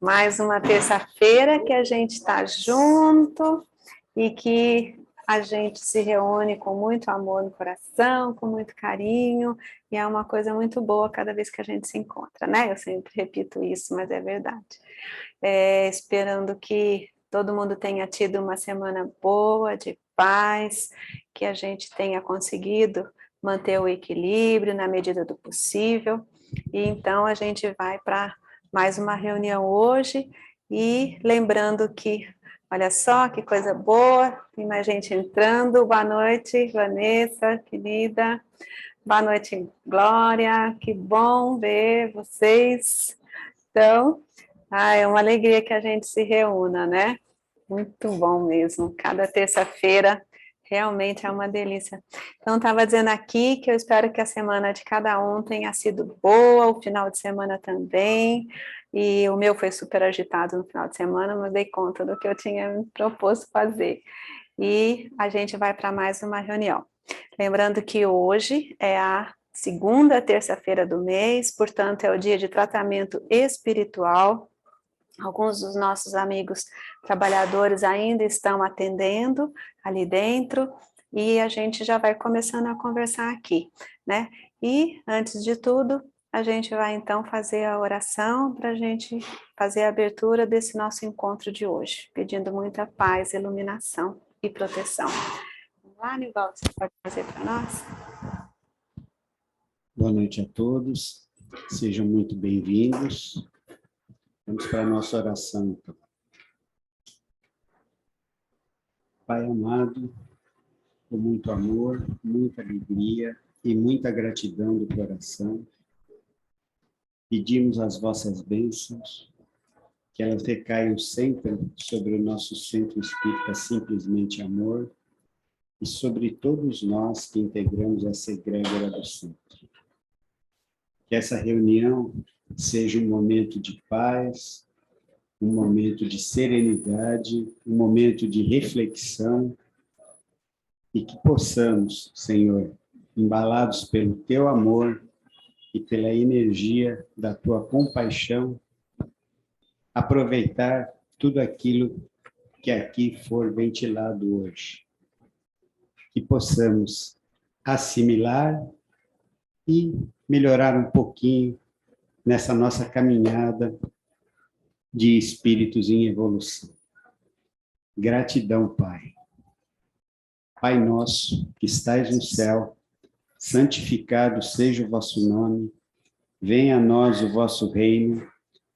Mais uma terça-feira que a gente está junto e que a gente se reúne com muito amor no coração, com muito carinho, e é uma coisa muito boa cada vez que a gente se encontra, né? Eu sempre repito isso, mas é verdade. Esperando que todo mundo tenha tido uma semana boa, de paz, que a gente tenha conseguido manter o equilíbrio na medida do possível, e então a gente vai para mais uma reunião hoje, e lembrando que, olha só que coisa boa, tem mais gente entrando. Boa noite, Vanessa, querida. Boa noite, Glória, que bom ver vocês. Então, é uma alegria que a gente se reúna, né? Muito bom mesmo, cada terça-feira realmente é uma delícia. Então, estava dizendo aqui que eu espero que a semana de cada um tenha sido boa, o final de semana também, e o meu foi super agitado no final de semana, mas dei conta do que eu tinha me proposto fazer. E a gente vai para mais uma reunião. Lembrando que hoje é a segunda terça-feira do mês, portanto, é o dia de tratamento espiritual. Alguns dos nossos amigos trabalhadores ainda estão atendendo ali dentro, e a gente já vai começando a conversar aqui, né? E, antes de tudo, a gente vai então fazer a oração para a gente fazer a abertura desse nosso encontro de hoje, pedindo muita paz, iluminação e proteção. Vamos lá, Nivaldo, você pode fazer para nós? Boa noite a todos, sejam muito bem-vindos. Vamos para a nossa oração, então. Pai amado, com muito amor, muita alegria e muita gratidão do coração, pedimos as vossas bênçãos, que elas recaiam sempre sobre o nosso centro espírita Simplesmente Amor e sobre todos nós que integramos essa egrégora do centro. Que essa reunião seja um momento de paz, um momento de serenidade, um momento de reflexão, e que possamos, Senhor, embalados pelo Teu amor e pela energia da Tua compaixão, aproveitar tudo aquilo que aqui for ventilado hoje. Que possamos assimilar e melhorar um pouquinho nessa nossa caminhada de espíritos em evolução. Gratidão, Pai. Pai nosso, que estais no céu, santificado seja o vosso nome, venha a nós o vosso reino,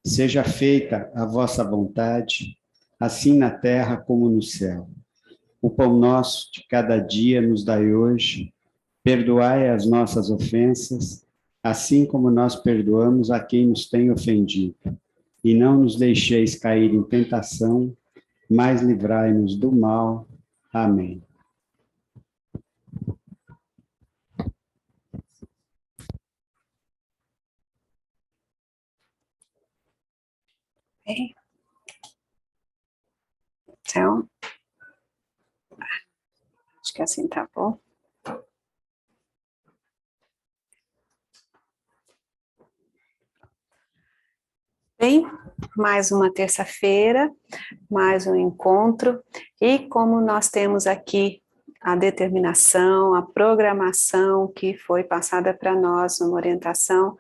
seja feita a vossa vontade, assim na terra como no céu. O pão nosso de cada dia nos dai hoje, perdoai as nossas ofensas, assim como nós perdoamos a quem nos tem ofendido. E não nos deixeis cair em tentação, mas livrai-nos do mal. Amém. Bem, então, acho que assim tá bom. Bem, mais uma terça-feira, mais um encontro, e como nós temos aqui a determinação, a programação que foi passada para nós numa orientação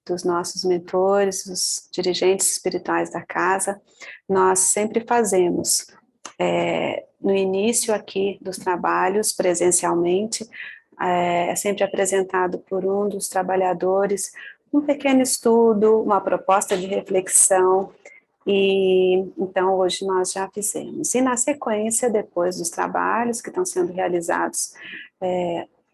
dos nossos mentores, os dirigentes espirituais da casa, nós sempre fazemos, no início aqui dos trabalhos, presencialmente, é sempre apresentado por um dos trabalhadores um pequeno estudo, uma proposta de reflexão, e então hoje nós já fizemos. E na sequência, depois dos trabalhos que estão sendo realizados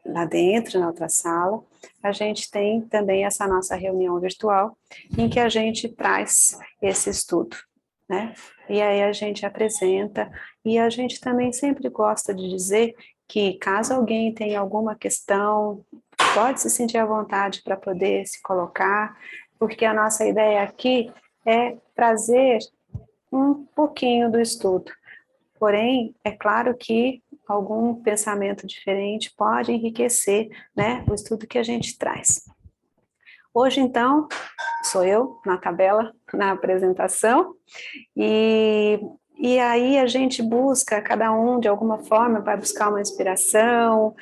lá dentro, na outra sala, a gente tem também essa nossa reunião virtual, em que a gente traz esse estudo, né? E aí a gente apresenta, e a gente também sempre gosta de dizer que caso alguém tenha alguma questão, pode se sentir à vontade para poder se colocar, porque a nossa ideia aqui é trazer um pouquinho do estudo. Porém, é claro que algum pensamento diferente pode enriquecer, né, o estudo que a gente traz. Hoje, então, sou eu, na tabela, na apresentação, e aí a gente busca, cada um de alguma forma vai buscar uma inspiração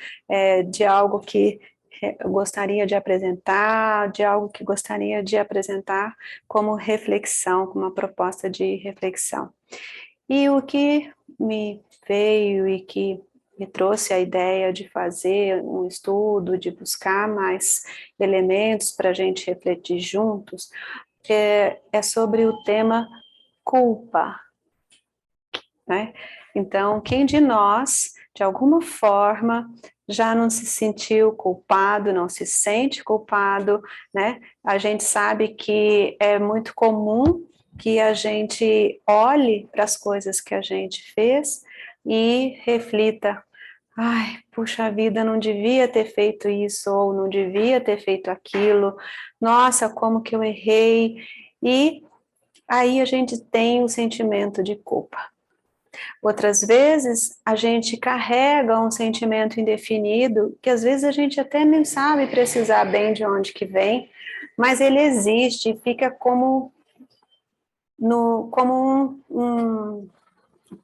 de algo que eu gostaria de apresentar, de algo que gostaria de apresentar como reflexão, como uma proposta de reflexão. E o que me veio e que me trouxe a ideia de fazer um estudo, de buscar mais elementos para a gente refletir juntos, é sobre o tema culpa, né? Então, quem de nós, de alguma forma, já não se sentiu culpado, não se sente culpado, né? A gente sabe que é muito comum que a gente olhe para as coisas que a gente fez e reflita: ai, puxa vida, não devia ter feito isso, ou não devia ter feito aquilo, nossa, como que eu errei, e aí a gente tem um sentimento de culpa. Outras vezes, a gente carrega um sentimento indefinido, que às vezes a gente até nem sabe precisar bem de onde que vem, mas ele existe e fica como um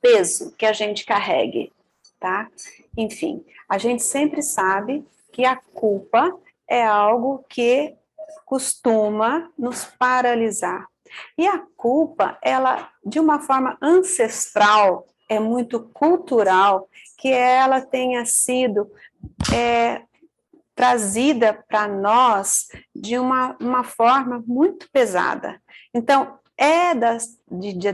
peso que a gente carregue, tá? Enfim, a gente sempre sabe que a culpa é algo que costuma nos paralisar. E a culpa, ela, de uma forma ancestral, é muito cultural, que ela tenha sido trazida para nós de uma forma muito pesada. Então,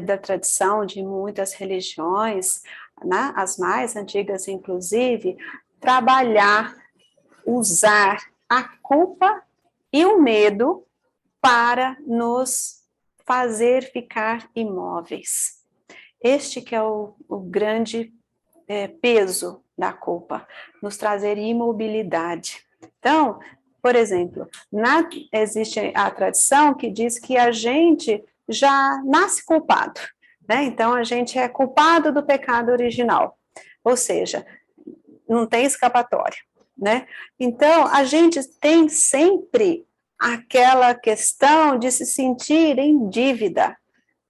da tradição de muitas religiões, né, as mais antigas inclusive, trabalhar, usar a culpa e o medo para nos fazer ficar imóveis. Este que é o grande peso da culpa, nos trazer imobilidade. Então, por exemplo, existe a tradição que diz que a gente já nasce culpado, né? Então, a gente é culpado do pecado original, ou seja, não tem escapatória, né? Então, a gente tem sempre aquela questão de se sentir em dívida,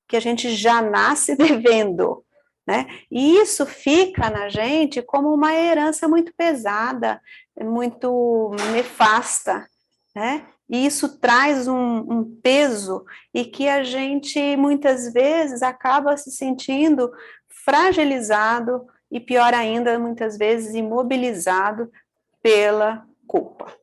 que a gente já nasce devendo, né? E isso fica na gente como uma herança muito pesada, muito nefasta, né? E isso traz um peso e que a gente muitas vezes acaba se sentindo fragilizado e pior ainda, muitas vezes imobilizado pela culpa,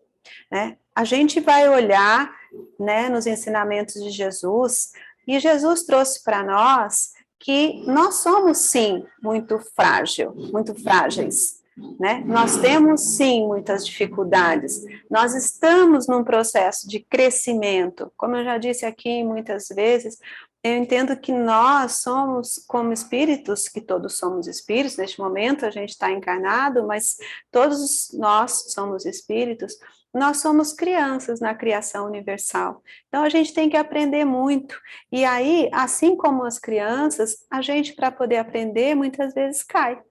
né? A gente vai olhar, né, nos ensinamentos de Jesus, e Jesus trouxe para nós que nós somos, sim, muito frágeis, né? Nós temos, sim, muitas dificuldades. Nós estamos num processo de crescimento. Como eu já disse aqui muitas vezes, eu entendo que nós somos como espíritos, que todos somos espíritos, neste momento a gente está encarnado, mas todos nós somos espíritos, nós somos crianças na criação universal. Então, a gente tem que aprender muito. E aí, assim como as crianças, a gente, para poder aprender, muitas vezes cai,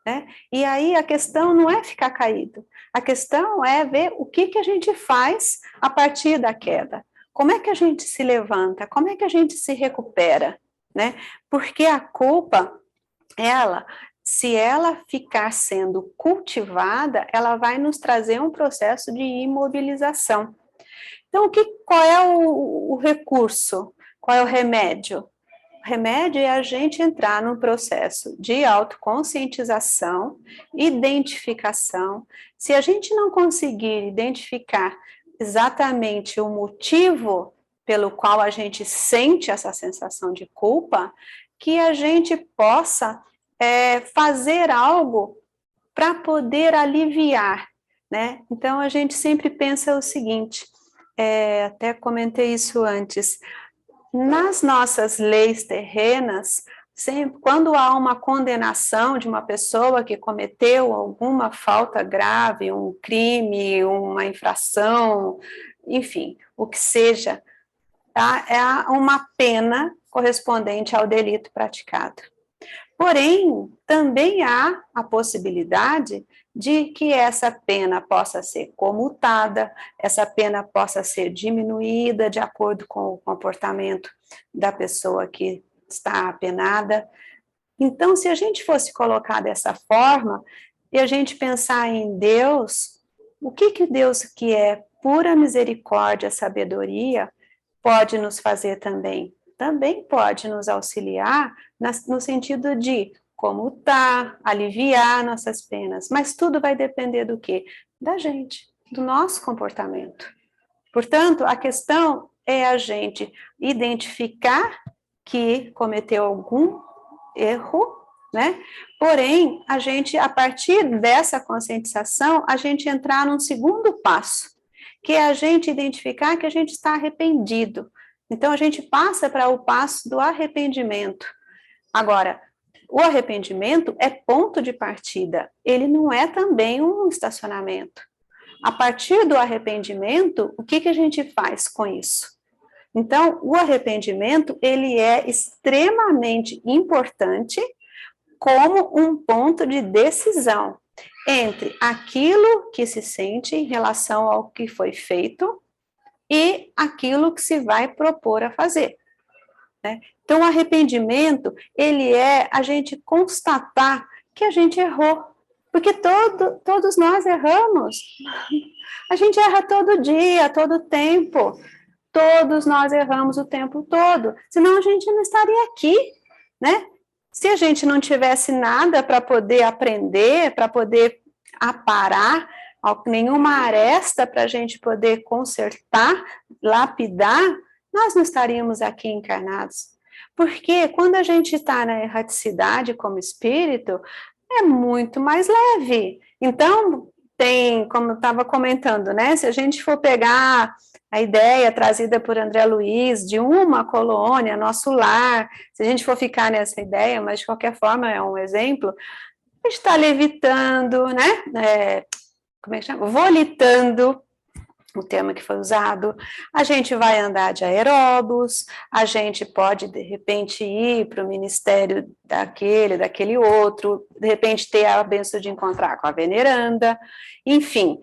né? E aí, a questão não é ficar caído. A questão é ver o que a gente faz a partir da queda. Como é que a gente se levanta? Como é que a gente se recupera, né? Porque a culpa, se ela ficar sendo cultivada, ela vai nos trazer um processo de imobilização. Então, qual é o recurso? Qual é o remédio? O remédio é a gente entrar num processo de autoconscientização, identificação. Se a gente não conseguir identificar exatamente o motivo pelo qual a gente sente essa sensação de culpa, que a gente possa fazer algo para poder aliviar, né? Então, a gente sempre pensa o seguinte, até comentei isso antes, nas nossas leis terrenas, sempre, quando há uma condenação de uma pessoa que cometeu alguma falta grave, um crime, uma infração, enfim, o que seja, tá? É uma pena correspondente ao delito praticado. Porém, também há a possibilidade de que essa pena possa ser comutada, essa pena possa ser diminuída de acordo com o comportamento da pessoa que está apenada. Então, se a gente fosse colocar dessa forma, e a gente pensar em Deus, o que Deus, que é pura misericórdia, sabedoria, pode nos fazer também? Também pode nos auxiliar no sentido de comutar, aliviar nossas penas, mas tudo vai depender do quê? Da gente, do nosso comportamento. Portanto, a questão é a gente identificar que cometeu algum erro, né? Porém, a gente, a partir dessa conscientização, a gente entrar num segundo passo, que é a gente identificar que a gente está arrependido. Então, a gente passa para o passo do arrependimento. Agora, o arrependimento é ponto de partida, ele não é também um estacionamento. A partir do arrependimento, o que a gente faz com isso? Então, o arrependimento, ele é extremamente importante como um ponto de decisão entre aquilo que se sente em relação ao que foi feito e aquilo que se vai propor a fazer, né? Então, o arrependimento, ele é a gente constatar que a gente errou, porque todos nós erramos. A gente erra todo dia, todo tempo. Todos nós erramos o tempo todo, senão a gente não estaria aqui, né? Se a gente não tivesse nada para poder aprender, para poder aparar, nenhuma aresta para a gente poder consertar, lapidar, nós não estaríamos aqui encarnados. Porque quando a gente está na erraticidade como espírito, é muito mais leve. Então, tem, como eu estava comentando, né? Se a gente for pegar a ideia trazida por André Luiz de uma colônia, nosso lar, se a gente for ficar nessa ideia, mas de qualquer forma é um exemplo, a gente está levitando, né? Como é que chama? Volitando, o termo que foi usado, a gente vai andar de aeróbus, a gente pode, de repente, ir para o ministério daquele outro, de repente ter a benção de encontrar com a veneranda, enfim,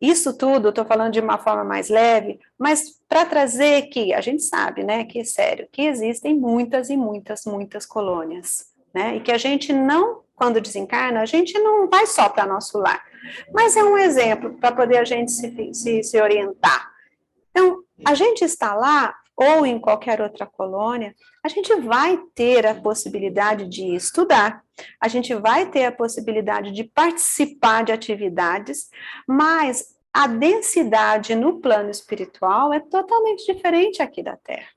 isso tudo, estou falando de uma forma mais leve, mas para trazer que, a gente sabe, né, que é sério, que existem muitas e muitas, muitas colônias, né, e que a gente não, quando desencarna, a gente não vai só para nosso lar, mas é um exemplo para poder a gente se orientar. Então, a gente está lá, ou em qualquer outra colônia, a gente vai ter a possibilidade de estudar, a gente vai ter a possibilidade de participar de atividades, mas a densidade no plano espiritual é totalmente diferente aqui da Terra.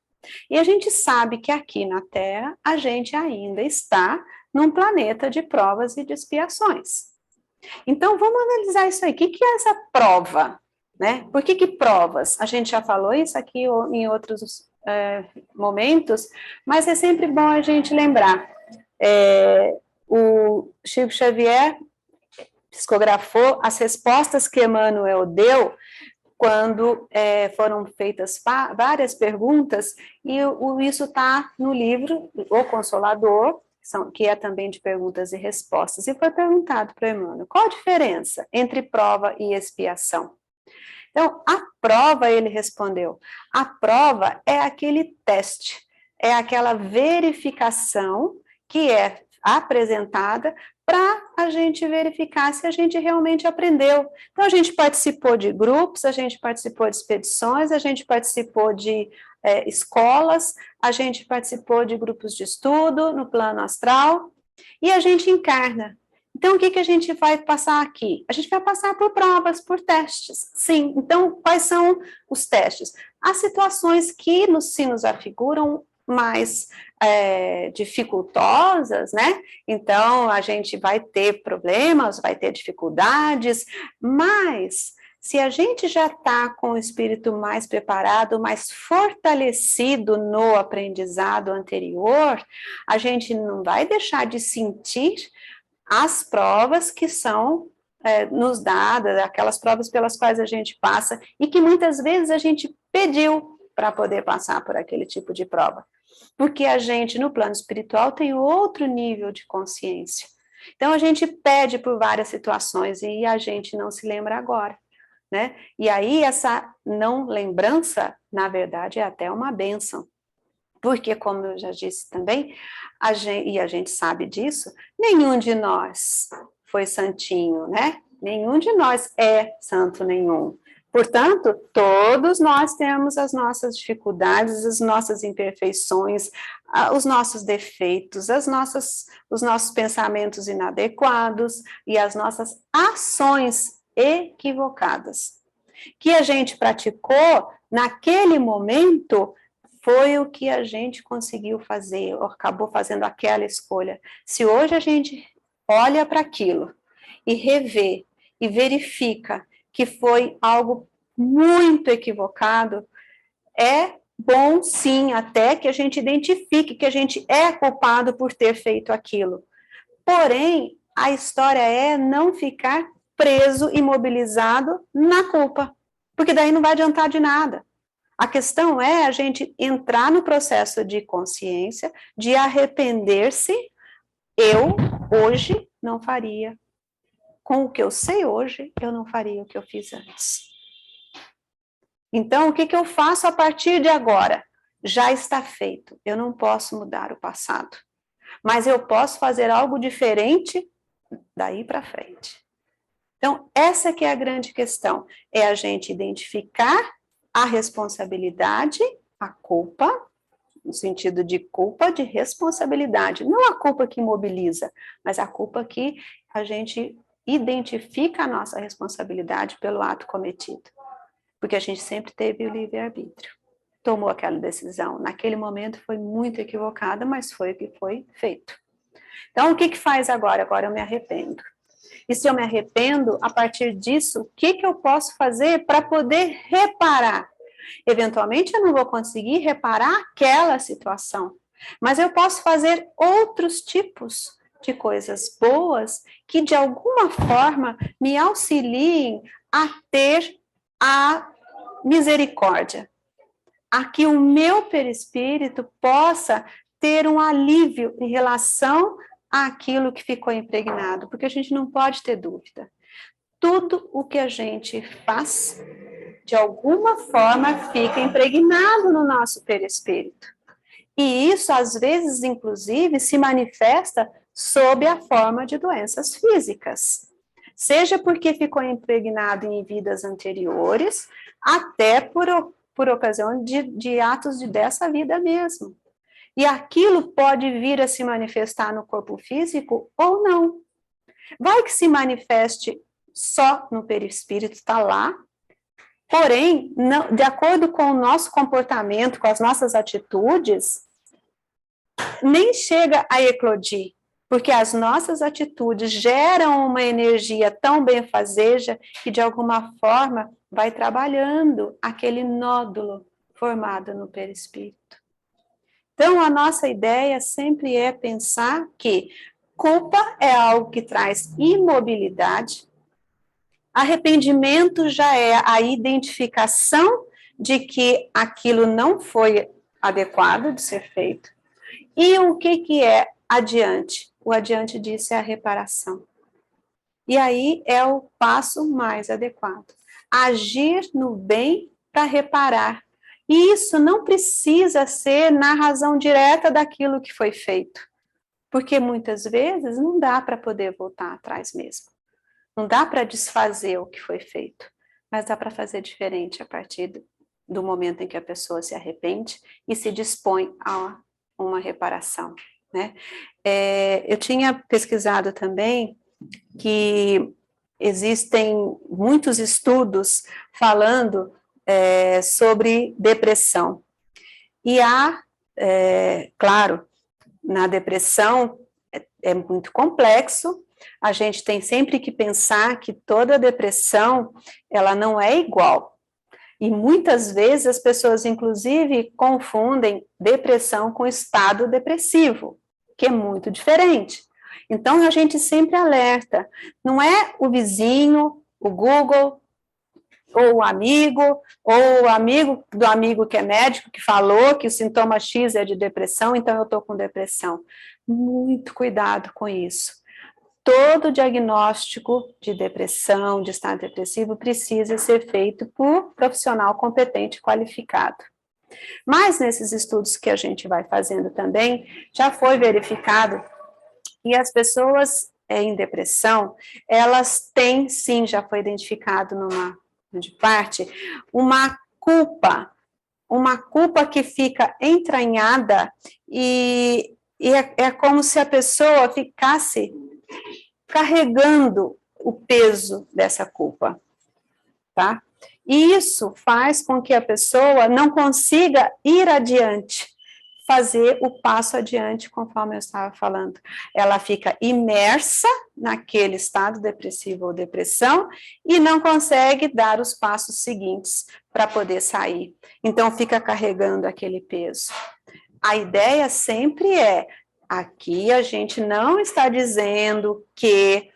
E a gente sabe que aqui na Terra, a gente ainda está num planeta de provas e de expiações. Então, vamos analisar isso aí. O que é essa prova? Né? Por que provas? A gente já falou isso aqui em outros momentos, mas é sempre bom a gente lembrar. O Chico Xavier psicografou as respostas que Emmanuel deu quando foram feitas várias perguntas, e isso está no livro O Consolador, que é também de perguntas e respostas, e foi perguntado para Emmanuel, qual a diferença entre prova e expiação? Então, a prova, ele respondeu, a prova é aquele teste, é aquela verificação que é apresentada para a gente verificar se a gente realmente aprendeu. Então, a gente participou de grupos, a gente participou de expedições, a gente participou de escolas, a gente participou de grupos de estudo no plano astral, e a gente encarna. Então, o que a gente vai passar aqui? A gente vai passar por provas, por testes, sim. Então, quais são os testes? As situações que se nos afiguram mais dificultosas, né? Então, a gente vai ter problemas, vai ter dificuldades, mas se a gente já está com o espírito mais preparado, mais fortalecido no aprendizado anterior, a gente não vai deixar de sentir as provas que são nos dadas, aquelas provas pelas quais a gente passa, e que muitas vezes a gente pediu para poder passar por aquele tipo de prova. Porque a gente, no plano espiritual, tem outro nível de consciência. Então, a gente pede por várias situações e a gente não se lembra agora, né? E aí, essa não lembrança, na verdade, é até uma bênção. Porque, como eu já disse também, e a gente sabe disso, nenhum de nós foi santinho, né? Nenhum de nós é santo nenhum. Portanto, todos nós temos as nossas dificuldades, as nossas imperfeições, os nossos defeitos, os nossos pensamentos inadequados e as nossas ações equivocadas. Que a gente praticou naquele momento foi o que a gente conseguiu fazer, ou acabou fazendo aquela escolha. Se hoje a gente olha para aquilo e revê e verifica que foi algo muito equivocado, é bom sim até que a gente identifique que a gente é culpado por ter feito aquilo. Porém, a história é não ficar preso, imobilizado na culpa, porque daí não vai adiantar de nada. A questão é a gente entrar no processo de consciência, de arrepender-se. Eu, hoje, não faria. Com o que eu sei hoje, eu não faria o que eu fiz antes. Então, o que eu faço a partir de agora? Já está feito. Eu não posso mudar o passado. Mas eu posso fazer algo diferente daí para frente. Então, essa que é a grande questão. É a gente identificar a responsabilidade, a culpa, no sentido de culpa de responsabilidade, não a culpa que imobiliza, mas a culpa que a gente identifica a nossa responsabilidade pelo ato cometido. Porque a gente sempre teve o livre-arbítrio. Tomou aquela decisão. Naquele momento foi muito equivocada, mas foi o que foi feito. Então, o que faz agora? Agora eu me arrependo. E se eu me arrependo, a partir disso, o que eu posso fazer para poder reparar? Eventualmente, eu não vou conseguir reparar aquela situação, mas eu posso fazer outros tipos de coisas boas que, de alguma forma, me auxiliem a ter a misericórdia, a que o meu perispírito possa ter um alívio em relação àquilo que ficou impregnado, porque a gente não pode ter dúvida. Tudo o que a gente faz, de alguma forma, fica impregnado no nosso perispírito. E isso, às vezes, inclusive, se manifesta sob a forma de doenças físicas. Seja porque ficou impregnado em vidas anteriores, até por ocasião de atos dessa vida mesmo. E aquilo pode vir a se manifestar no corpo físico ou não. Vai que se manifeste só no perispírito, está lá, porém, não, de acordo com o nosso comportamento, com as nossas atitudes, nem chega a eclodir, porque as nossas atitudes geram uma energia tão benfazeja que, de alguma forma, vai trabalhando aquele nódulo formado no perispírito. Então, a nossa ideia sempre é pensar que culpa é algo que traz imobilidade, arrependimento já é a identificação de que aquilo não foi adequado de ser feito. E o que é adiante? O adiante disso é a reparação. E aí é o passo mais adequado. Agir no bem para reparar. E isso não precisa ser na razão direta daquilo que foi feito. Porque muitas vezes não dá para poder voltar atrás mesmo. Não dá para desfazer o que foi feito. Mas dá para fazer diferente a partir do momento em que a pessoa se arrepende e se dispõe a uma reparação, né? Eu tinha pesquisado também que existem muitos estudos falando sobre depressão. E há, claro, na depressão é muito complexo, a gente tem sempre que pensar que toda depressão, ela não é igual. E muitas vezes as pessoas, inclusive, confundem depressão com estado depressivo, que é muito diferente. Então, a gente sempre alerta, não é o vizinho, o Google, ou o amigo do amigo que é médico, que falou que o sintoma X é de depressão, então eu estou com depressão. Muito cuidado com isso. Todo diagnóstico de depressão, de estado depressivo, precisa ser feito por profissional competente e qualificado. Mas nesses estudos que a gente vai fazendo também, já foi verificado que as pessoas em depressão, elas têm, sim, já foi identificado numa de parte, uma culpa que fica entranhada e é como se a pessoa ficasse carregando o peso dessa culpa, tá? E isso faz com que a pessoa não consiga ir adiante, fazer o passo adiante, conforme eu estava falando. Ela fica imersa naquele estado depressivo ou depressão e não consegue dar os passos seguintes para poder sair. Então, fica carregando aquele peso. A ideia sempre é, aqui a gente não está dizendo que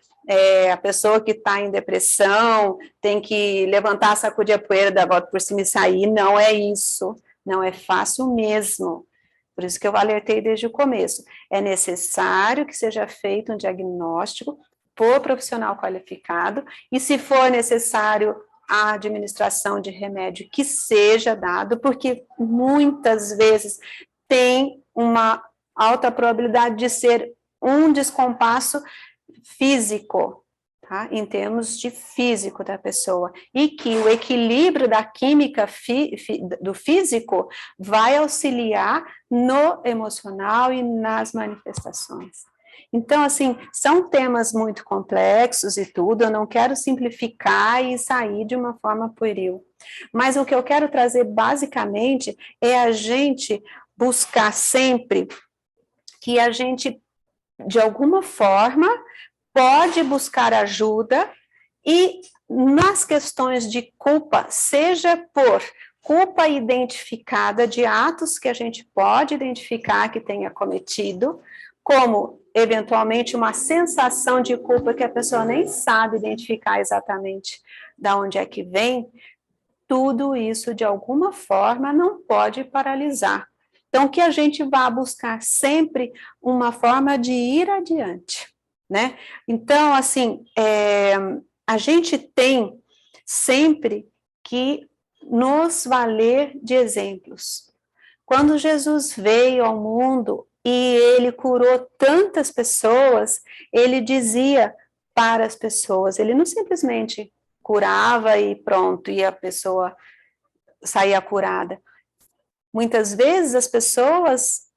a pessoa que está em depressão tem que levantar, sacudir a poeira, dar a volta por cima e sair. Não é isso. Não é fácil mesmo. Por isso que eu alertei desde o começo. É necessário que seja feito um diagnóstico por profissional qualificado e, se for necessário, a administração de remédio que seja dado, porque muitas vezes tem uma alta probabilidade de ser um descompasso físico, tá? Em termos de físico da pessoa, e que o equilíbrio da química do físico vai auxiliar no emocional e nas manifestações. Então, assim, são temas muito complexos e tudo, eu não quero simplificar e sair de uma forma pueril, mas o que eu quero trazer basicamente é a gente buscar sempre que a gente, de alguma forma, pode buscar ajuda e nas questões de culpa, seja por culpa identificada de atos que a gente pode identificar que tenha cometido, como eventualmente uma sensação de culpa que a pessoa nem sabe identificar exatamente de onde é que vem, tudo isso de alguma forma não pode paralisar. Então, que a gente vá buscar sempre uma forma de ir adiante, né? Então, assim, a gente tem sempre que nos valer de exemplos. Quando Jesus veio ao mundo e ele curou tantas pessoas, ele dizia para as pessoas, ele não simplesmente curava e pronto, e a pessoa saía curada. Muitas vezes as pessoas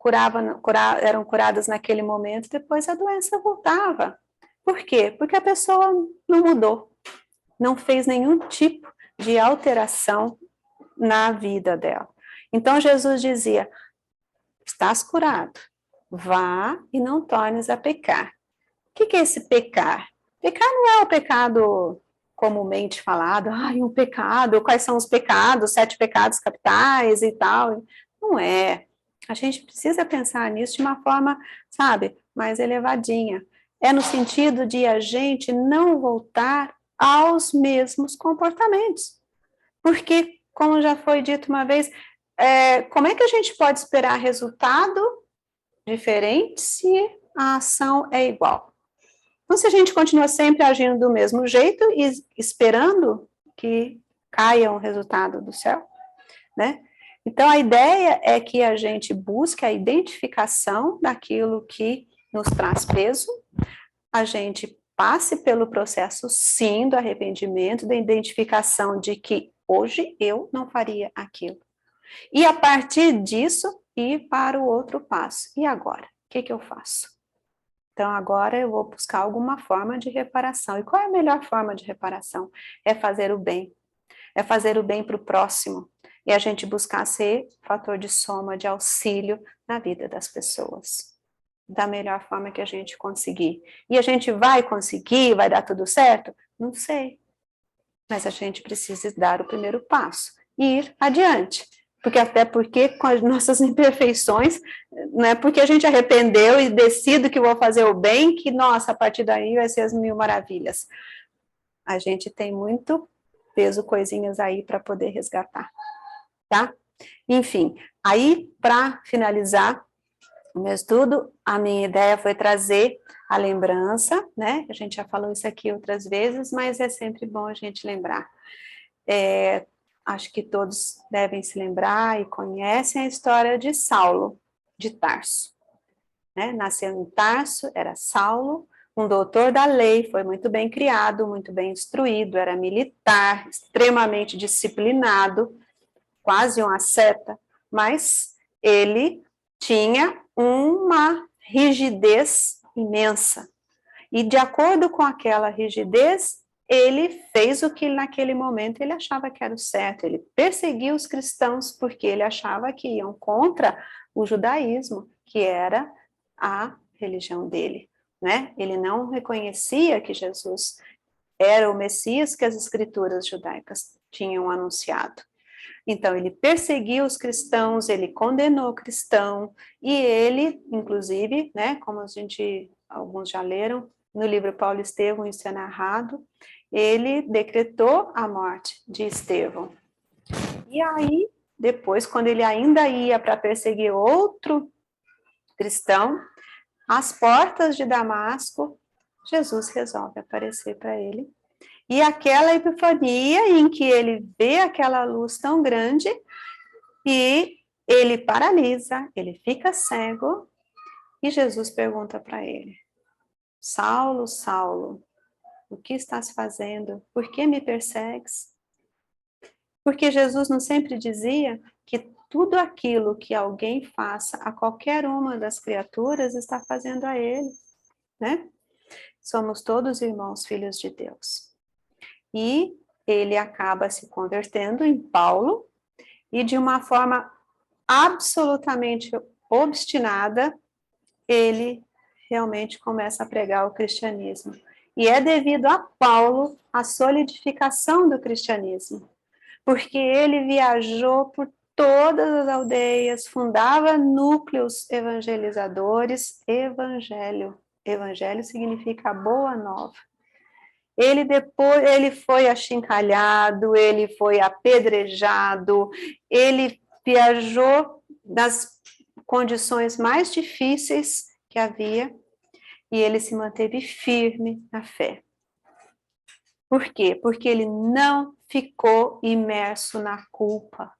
eram curadas naquele momento, depois a doença voltava. Por quê? Porque a pessoa não mudou, não fez nenhum tipo de alteração na vida dela. Então Jesus dizia, estás curado, vá e não tornes a pecar. O que é esse pecar? Pecar não é o pecado comumente falado, um pecado, quais são os pecados, 7 pecados capitais e tal. Não é. A gente precisa pensar nisso de uma forma, sabe, mais elevadinha. É no sentido de a gente não voltar aos mesmos comportamentos. Porque, como já foi dito uma vez, como é que a gente pode esperar resultado diferente se a ação é igual? Então, se a gente continua sempre agindo do mesmo jeito e esperando que caia um resultado do céu, né? Então, a ideia é que a gente busque a identificação daquilo que nos traz peso, a gente passe pelo processo, sim, do arrependimento, da identificação de que hoje eu não faria aquilo. E, a partir disso, ir para o outro passo. E agora? O que eu faço? Então, agora eu vou buscar alguma forma de reparação. E qual é a melhor forma de reparação? É fazer o bem. É fazer o bem para o próximo. E a gente buscar ser fator de soma, de auxílio na vida das pessoas. Da melhor forma que a gente conseguir. E a gente vai conseguir? Vai dar tudo certo? Não sei. Mas a gente precisa dar o primeiro passo. E ir adiante. Até porque com as nossas imperfeições, não é porque a gente arrependeu e decido que vou fazer o bem, que, nossa, a partir daí vai ser as 1000 maravilhas. A gente tem muito peso coisinhas aí para poder resgatar, tá? Enfim, aí para finalizar o meu estudo, a minha ideia foi trazer a lembrança, né? A gente já falou isso aqui outras vezes, mas é sempre bom a gente lembrar. Acho que todos devem se lembrar e conhecem a história de Saulo, de Tarso. Né? Nasceu em Tarso, era Saulo, um doutor da lei, foi muito bem criado, muito bem instruído, era militar, extremamente disciplinado, quase um asceta, mas ele tinha uma rigidez imensa. E de acordo com aquela rigidez, ele fez o que naquele momento ele achava que era o certo. Ele perseguiu os cristãos porque ele achava que iam contra o judaísmo, que era a religião dele, né? Ele não reconhecia que Jesus era o Messias que as escrituras judaicas tinham anunciado. Então, ele perseguiu os cristãos, ele condenou o cristão, e ele, inclusive, né, como alguns já leram, no livro Paulo e Estevão, isso é narrado, ele decretou a morte de Estevão. E aí, depois, quando ele ainda ia para perseguir outro cristão, às portas de Damasco, Jesus resolve aparecer para ele. E aquela epifania em que ele vê aquela luz tão grande, e ele paralisa, ele fica cego, e Jesus pergunta para ele: Saulo, Saulo, o que estás fazendo? Por que me persegues? Porque Jesus não sempre dizia que tudo aquilo que alguém faça a qualquer uma das criaturas está fazendo a ele, né? Somos todos irmãos, filhos de Deus. E ele acaba se convertendo em Paulo, e de uma forma absolutamente obstinada, ele realmente começa a pregar o cristianismo. E é devido a Paulo a solidificação do cristianismo, porque ele viajou por todas as aldeias, fundava núcleos evangelizadores. Evangelho significa boa nova. Ele foi achincalhado, ele foi apedrejado, ele viajou nas condições mais difíceis que havia, e ele se manteve firme na fé. Por quê? Porque ele não ficou imerso na culpa.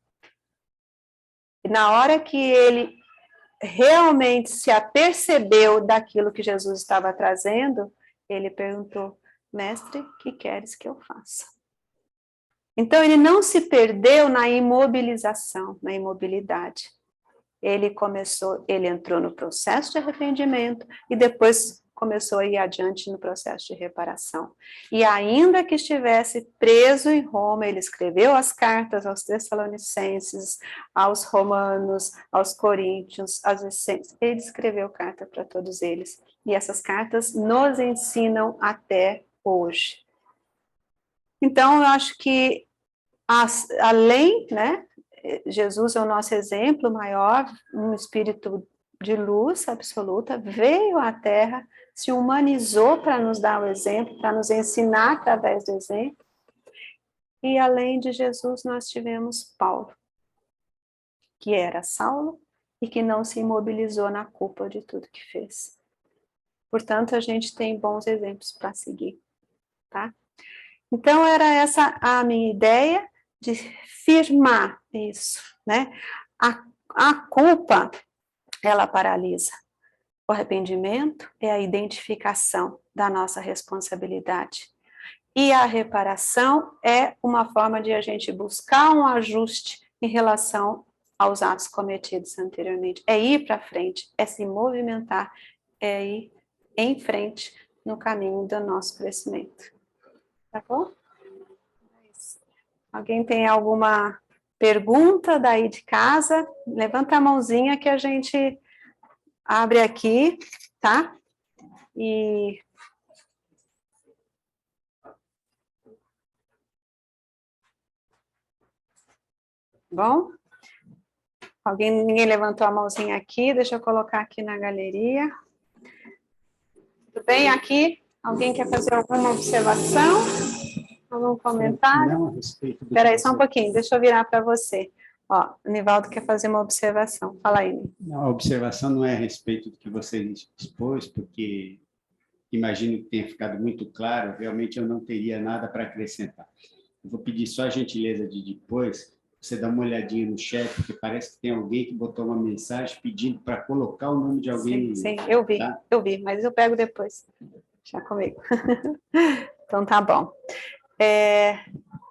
E na hora que ele realmente se apercebeu daquilo que Jesus estava trazendo, ele perguntou: Mestre, o que queres que eu faça? Então ele não se perdeu na imobilização, na imobilidade. Ele entrou no processo de arrependimento e depois começou a ir adiante no processo de reparação. E ainda que estivesse preso em Roma, ele escreveu as cartas aos Tessalonicenses, aos Romanos, aos Coríntios, aos Efésios. Ele escreveu carta para todos eles. E essas cartas nos ensinam até hoje. Então, eu acho que, além, né, Jesus é o nosso exemplo maior, um espírito de luz absoluta, veio à Terra, se humanizou para nos dar o exemplo, para nos ensinar através do exemplo. E além de Jesus, nós tivemos Paulo, que era Saulo e que não se imobilizou na culpa de tudo que fez. Portanto, a gente tem bons exemplos para seguir, tá? Então, era essa a minha ideia, de firmar isso, né? A culpa, ela paralisa. O arrependimento é a identificação da nossa responsabilidade. E a reparação é uma forma de a gente buscar um ajuste em relação aos atos cometidos anteriormente. É ir para frente, é se movimentar, é ir em frente no caminho do nosso crescimento. Tá bom? Alguém tem alguma pergunta daí de casa? Levanta a mãozinha que a gente abre aqui, tá? E bom? Ninguém levantou a mãozinha aqui, deixa eu colocar aqui na galeria. Tudo bem aqui? Alguém quer fazer alguma observação? Algum comentário? Não, a respeito do Espera aí, que só um você- pouquinho, deixa eu virar para você. Ó, o Nivaldo quer fazer uma observação. Fala aí, Ni. Não, a observação não é a respeito do que você expôs, porque imagino que tenha ficado muito claro, realmente eu não teria nada para acrescentar. Eu vou pedir só a gentileza de depois você dar uma olhadinha no chat, porque parece que tem alguém que botou uma mensagem pedindo para colocar o nome de alguém. Sim, eu vi, mas eu pego depois. Deixa comigo. Então, tá bom.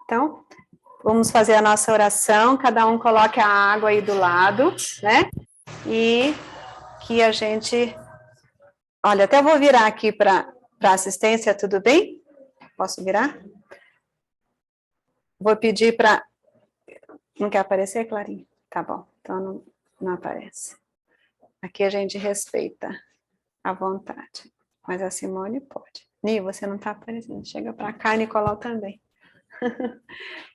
Então, vamos fazer a nossa oração, cada um coloque a água aí do lado, né? E que a gente... Olha, até vou virar aqui para assistência, tudo bem? Posso virar? Vou pedir para... Não quer aparecer, Clarinha? Tá bom, então não aparece. Aqui a gente respeita a vontade, mas a Simone pode. Ni, você não está aparecendo, chega para cá, Nicolau também.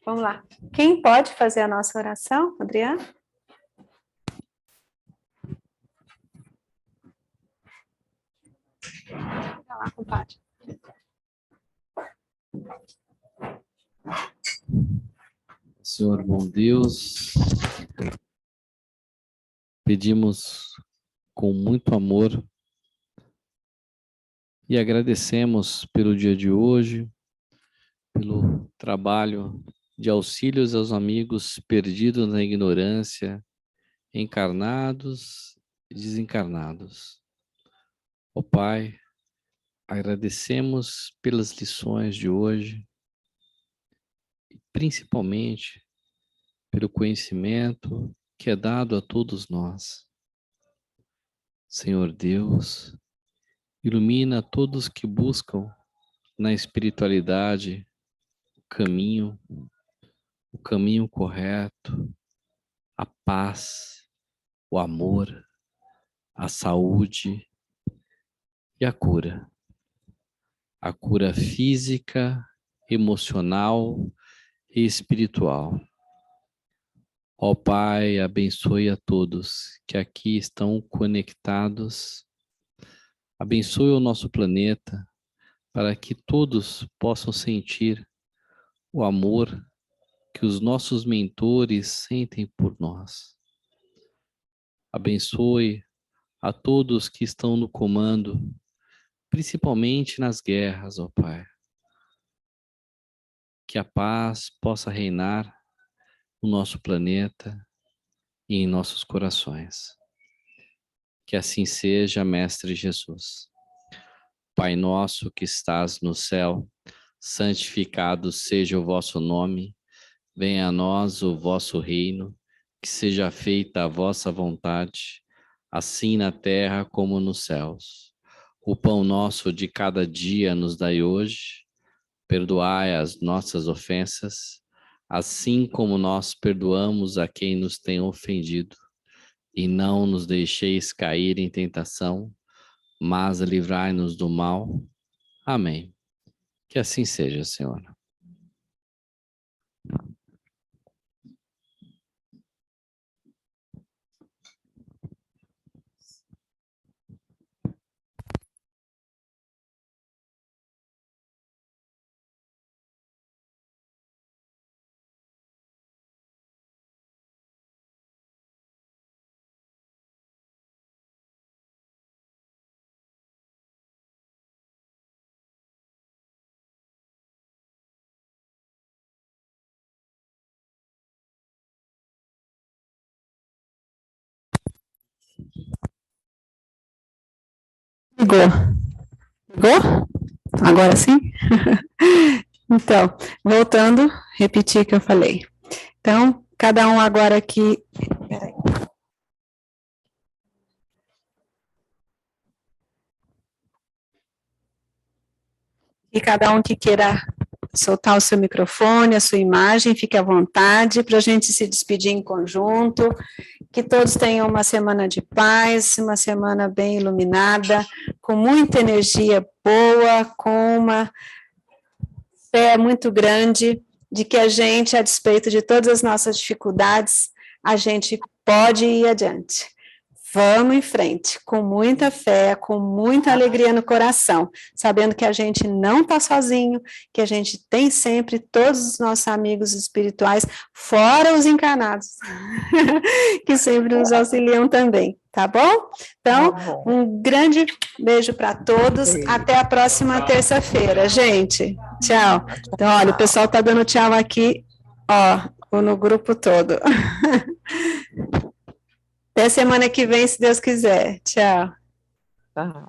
Vamos lá. Quem pode fazer a nossa oração, Adriano? Vai lá, compadre. Senhor bom Deus, pedimos com muito amor e agradecemos pelo dia de hoje, pelo trabalho de auxílios aos amigos perdidos na ignorância, encarnados e desencarnados. Ó Pai, agradecemos pelas lições de hoje, e principalmente pelo conhecimento que é dado a todos nós. Senhor Deus, ilumina todos que buscam na espiritualidade o caminho correto, a paz, o amor, a saúde e a cura. A cura física, emocional e espiritual. Ó Pai, abençoe a todos que aqui estão conectados. Abençoe o nosso planeta para que todos possam sentir o amor que os nossos mentores sentem por nós. Abençoe a todos que estão no comando, principalmente nas guerras, ó Pai. Que a paz possa reinar no nosso planeta e em nossos corações. Que assim seja, Mestre Jesus. Pai nosso que estás no céu, santificado seja o vosso nome, venha a nós o vosso reino, que seja feita a vossa vontade, assim na terra como nos céus. O pão nosso de cada dia nos dai hoje, perdoai as nossas ofensas, assim como nós perdoamos a quem nos tem ofendido, e não nos deixeis cair em tentação, mas livrai-nos do mal. Amém. Que assim seja, Senhora. Ligou? Agora sim? Então, voltando, repetir o que eu falei. Então, cada um agora aqui... Peraí. E cada um que queira soltar o seu microfone, a sua imagem, fique à vontade para a gente se despedir em conjunto, que todos tenham uma semana de paz, uma semana bem iluminada, com muita energia boa, com uma fé muito grande de que a gente, a despeito de todas as nossas dificuldades, a gente pode ir adiante. vamos em frente, com muita fé, com muita alegria no coração, sabendo que a gente não está sozinho, que a gente tem sempre todos os nossos amigos espirituais, fora os encarnados, que sempre nos auxiliam também, tá bom? Então, um grande beijo para todos, até a próxima terça-feira, gente. Tchau. Então, olha, o pessoal está dando tchau aqui, ó, no grupo todo. Até semana que vem, se Deus quiser. Tchau. Tá.